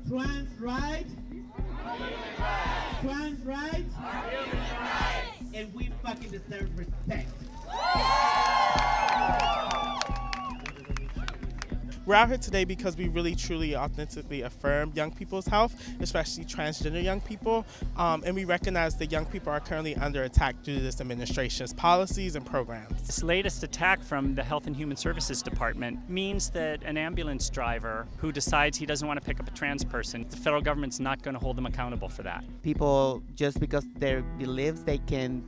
Trans rights, trans rights, and we fucking deserve respect. We're out here today because we really, truly, authentically affirm young people's health, especially transgender young people, and we recognize that young people are currently under attack due to this administration's policies and programs. This latest attack from the Health and Human Services Department means that an ambulance driver who decides he doesn't want to pick up a trans person, the federal government's not going to hold them accountable for that. People, just because their beliefs, they can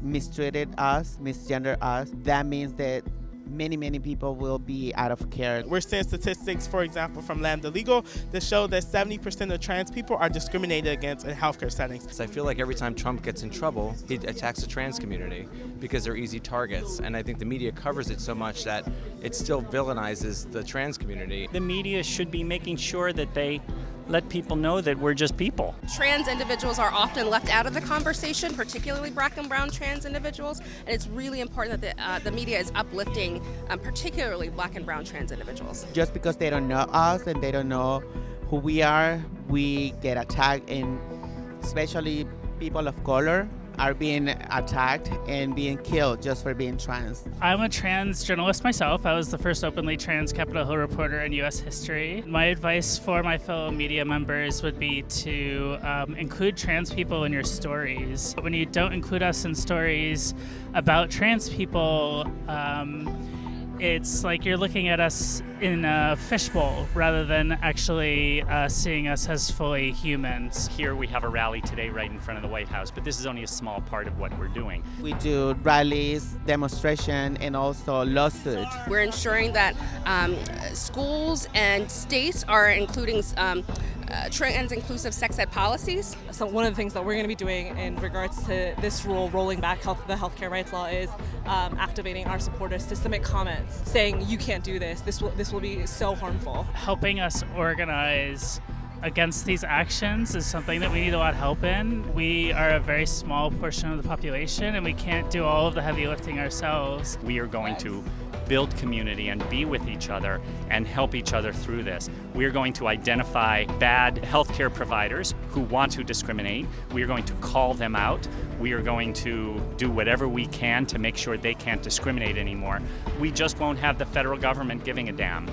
mistreat us, misgender us. That means that many people will be out of care. We're seeing statistics, for example, from Lambda Legal that show that 70% of trans people are discriminated against in healthcare settings. I feel like every time Trump gets in trouble, he attacks the trans community because they're easy targets. And I think the media covers it so much that it still villainizes the trans community. The media should be making sure that they let people know that we're just people. Trans individuals are often left out of the conversation, particularly black and brown trans individuals, and it's really important that the media is uplifting particularly black and brown trans individuals. Just because they don't know us and they don't know who we are, we get attacked, and especially people of color are being attacked and being killed just for being trans. I'm a trans journalist myself. I was the first openly trans Capitol Hill reporter in U.S. history. My advice for my fellow media members would be to include trans people in your stories. When you don't include us in stories about trans people, it's like you're looking at us in a fishbowl rather than actually seeing us as fully humans. Here we have a rally today right in front of the White House, but this is only a small part of what we're doing. We do rallies, demonstration, and also lawsuits. We're ensuring that schools and states are including trans-inclusive sex ed policies. So one of the things that we're going to be doing in regards to this rule, rolling back the healthcare rights law, is activating our supporters to submit comments saying you can't do this. This will be so harmful. Helping us organize against these actions is something that we need a lot of help in. We are a very small portion of the population and we can't do all of the heavy lifting ourselves. We are going to build community and be with each other and help each other through this. We are going to identify bad healthcare providers who want to discriminate. We are going to call them out. We are going to do whatever we can to make sure they can't discriminate anymore. We just won't have the federal government giving a damn.